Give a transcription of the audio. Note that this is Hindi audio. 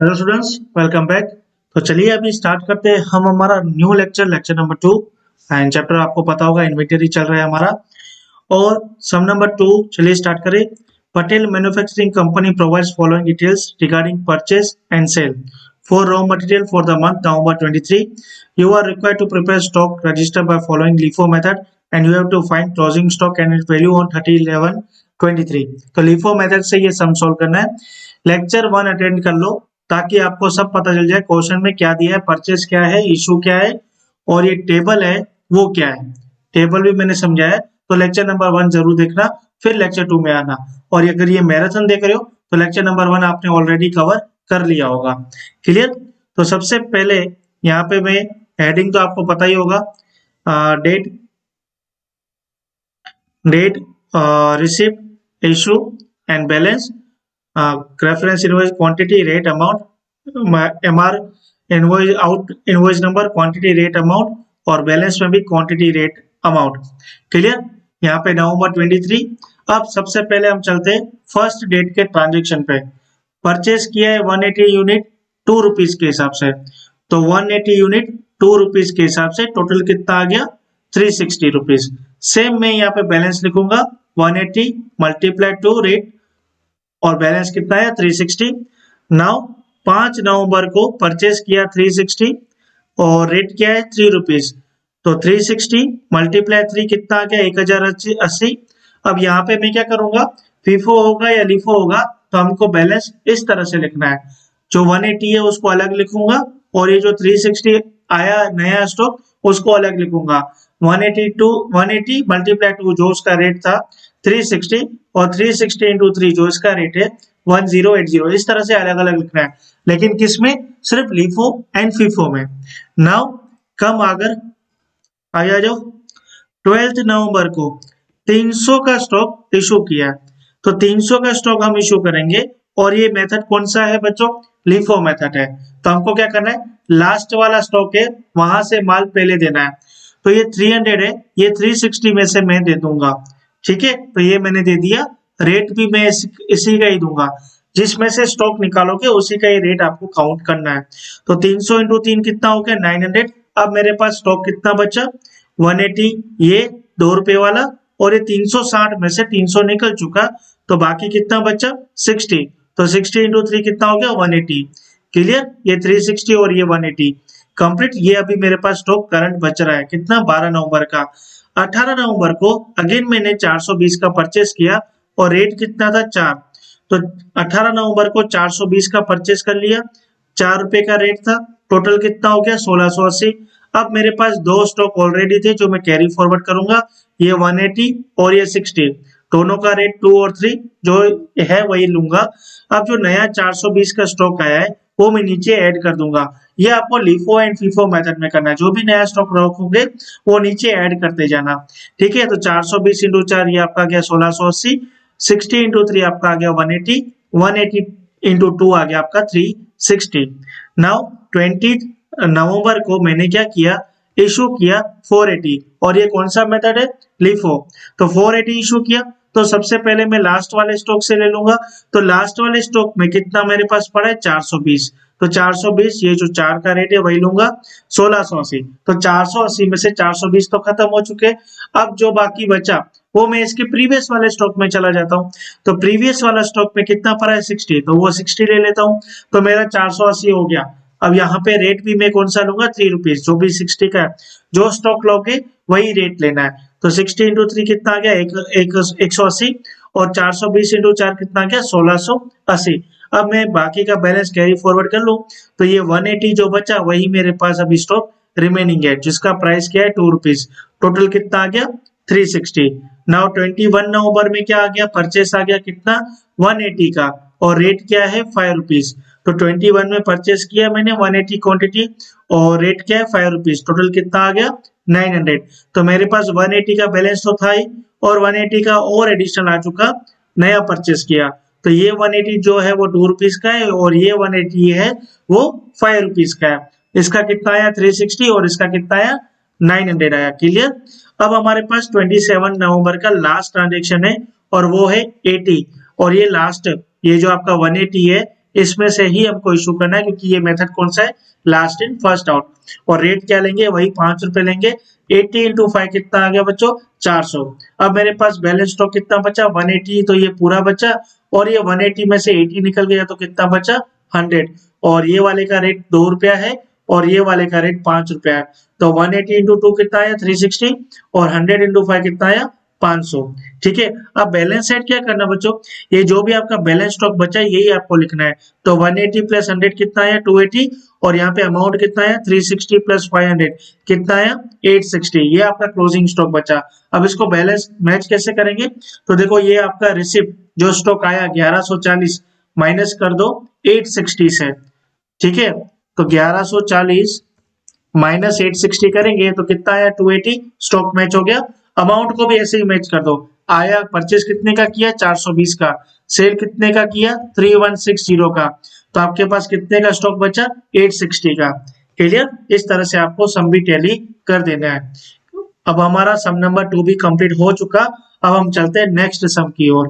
Hello students, welcome back. तो चलिए अभी स्टार्ट करते हैं हम हमारा new lecture number 2। And chapter आपको पता होगा इन्वेंटरी चल रहा है हमारा। और सम नंबर 2 चलिए स्टार्ट करें। Patel manufacturing company provides following details regarding purchase and sale for raw material for the month November 23। You are required to prepare stock register by following LIFO method and you have to find closing stock and its value on 30/11/23। तो लिफो मेथड से ये सम सॉल्व करना है। लेक्चर 1 अटेंड कर लो ताकि आपको सब पता चल जाए क्वेश्चन में क्या दिया है, परचेज क्या है, इशू क्या है और ये टेबल है वो क्या है। टेबल भी मैंने समझाया, तो लेक्चर नंबर 1 जरूर देखना, फिर लेक्चर 2 में आना। और अगर ये मैराथन देख रहे हो तो लेक्चर नंबर 1 आपने ऑलरेडी कवर कर लिया होगा। क्लियर। तो सबसे पहले यहाँ पे मैं हेडिंग तो आपको पता ही होगा, date date receipt issue and balance, reference invoice quantity rate amount, MR invoice out invoice number quantity rate amount और बैलेंस में भी क्वांटिटी रेट अमाउंट। क्लियर। यहाँ पे नवंबर 23। अब सबसे पहले हम चलते हैं फर्स्ट डेट के ट्रांजेक्शन पे। परचेज किया है 180 यूनिट 2 रुपीज के हिसाब से, तो 180 यूनिट 2 रुपीज के हिसाब से टोटल कितना आ गया 360 रुपीज। सेम मैं यहाँ पे बैलेंस लिखूंगा 180 मल्टीप्लाई 2 रेट और बैलेंस कितना है 360। नाउ 5 नवंबर को परचेज किया 360 और रेट क्या है 3 रुपीज, तो 360 मल्टीप्लाई 3 कितना आ गया 1080। अब यहाँ पे मैं क्या करूंगा, फीफो होगा या लिफो होगा, तो हमको बैलेंस इस तरह से लिखना है। जो 180 है उसको अलग लिखूंगा और ये जो 360 आया नया स्टॉक उसको अलग लिखूंगा। 180 मल्टीप्लाई 2 जो उसका रेट था 360 और 360 इंटू 3 जो इसका रेट है 1080। इस तरह से अलग अलग लिखना है, लेकिन किसमें, सिर्फ लिफो एंड फीफो में। नाउ कम अगर आ जाओ 12 नवंबर को 300 का स्टॉक इशू किया, तो 300 का स्टॉक हम इशू करेंगे और ये मेथड कौन सा है बच्चों, लिफो मेथड है। तो हमको क्या करना है, लास्ट वाला स्टॉक है वहां से माल पहले देना है। तो ये 300 है, ये 360 में से मैं दे दूंगा। ठीक है, तो ये मैंने दे दिया। रेट भी मैं इसी का ही दूंगा, जिसमें से स्टॉक निकालोगे उसी का ही रेट आपको काउंट करना है। तो 300 इंटू 3 कितना हो गया 900। अब मेरे पास स्टॉक कितना बचा 180, ये 2 रुपए वाला, और ये 360 में से 300 निकल चुका, तो बाकी कितना बचा 60। तो 60 इंटू 3 कितना हो गया 180। क्लियर, ये 360 और ये 180 कंप्लीट। ये अभी मेरे पास स्टॉक करंट बच रहा है कितना 12 नवंबर का। 18 नवंबर को अगेन मैंने 420 का परचेस किया और रेट कितना था 4, तो 18 नवंबर को 420 का परचेस कर लिया, 4 रुपए का रेट था, टोटल कितना हो गया 1680। अब मेरे पास दो स्टॉक ऑलरेडी थे जो मैं कैरी फॉरवर्ड करूंगा, ये 180 और ये 60, दोनों का रेट 2 और 3 जो है वही लूंगा। अब जो नया 420 का स्टॉक आया है वो मैं नीचे ऐड कर दूंगा। ये आपको लिफो एंड फीफो मेथड में करना है, जो भी नया स्टॉक रखोगे वो नीचे ऐड करते जाना। ठीक है, तो 420 इंटू 4 ये आपका गया 1680, 60 इंटू 3 आपका आ गया 180, 180 इंटू 2 आ गया आपका 360। नाउ 20 नवंबर को मैंने क्या किया, इशू किया 480, और ये कौन सा मेथड है, लिफो। तो 480 इशू किया, तो सबसे पहले मैं लास्ट वाले स्टॉक से ले लूंगा। तो लास्ट वाले स्टॉक में कितना मेरे पास पड़ा है 420, तो 420 ये जो 4 का रेट है वही लूंगा 1680। तो 480 में से 420 तो खत्म हो चुके। अब जो बाकी बचा वो मैं इसके प्रीवियस वाले स्टॉक में चला जाता हूँ। तो प्रीवियस वाला स्टॉक में कितना पड़ा है 60, तो वो 60 ले लेता हूँ, तो मेरा 480 हो गया। अब यहाँ पे रेट भी मैं कौन सा लूंगा 3 रुपीज, जो भी 60 का है, जो स्टॉक लोगे वही रेट लेना है। तो 60 इंटू 3 कितना आ गया 180, और 420 इंटू 4 कितना आ गया 1680। अब मैं बाकी का बैलेंस कैरी फॉरवर्ड कर लूं, तो ये 180 जो बचा वही मेरे पास अभी स्टॉक रिमेनिंग है, जिसका प्राइस क्या है 2 रुपीज। टोटल कितना आ गया 360। नाउ 21 नवंबर में क्या आ गया, परचेस आ गया कितना 180 का, और रेट क्या है 5 रुपीज। तो 21 में परचेस किया मैंने 180 क्वांटिटी और रेट क्या है 5 रुपीज, टोटल कितना आ गया 900। तो मेरे पास 180 का बैलेंस तो था ही, और 180 का और एडिशनल आ चुका, नया परचेस किया। तो ये 180 जो है वो 2 रुपीज का है, और ये 180 है वो 5 रुपीज का है। इसका कितना आया 360 और इसका कितना आया 900 आया। क्लियर। अब हमारे पास 27 नवंबर का लास्ट ट्रांजेक्शन है और वो है 80, और ये लास्ट, ये जो आपका 180 है इसमें से ही हमको इशू करना है, क्योंकि ये मेथड कौन सा है, लास्ट इन फर्स्ट आउट। और रेट क्या लेंगे, वही 5 रुपए लेंगे। 80 इंटू 5 कितना आ गया बच्चों, 400। अब मेरे पास बैलेंस स्टॉक कितना बचा, 180, तो ये पूरा बचा। और ये 180 में से 80 निकल गया तो कितना बचा, 100। और ये वाले का रेट 2 रुपया है और ये वाले का रेट 5 रुपया है। तो 180 इंटू 2 कितना आया, 360, और 100 इंटू 5 कितना आया, 500। ठीक है, अब बैलेंस साइड क्या करना बच्चों, ये जो भी आपका बैलेंस स्टॉक बचा है यही आपको लिखना है। तो 180 प्लस 100 कितना आया, 280, और यहाँ पे अमाउंट कितना आया, 360 प्लस 500 कितना आया, 860। ये आपका क्लोजिंग स्टॉक बचा। अब इसको बैलेंस मैच कैसे करेंगे, तो देखो ये आपका रिसिप्ट जो स्टॉक आया 1140 माइनस कर दो 860 से। ठीक है, तो 1140 माइनस 860 करेंगे तो कितना आया, 280। स्टॉक मैच हो गया। अमाउंट को भी ऐसे ही मैच कर दो, आया परचेज कितने का किया, 420 का। सेल कितने का किया, 3160 का। तो आपके पास कितने का स्टॉक बचा, 860 का। क्लियर, इस तरह से आपको सम भी टैली कर देना है। अब हमारा सम नंबर 2 भी कंप्लीट हो चुका। अब हम चलते हैं नेक्स्ट सम की ओर।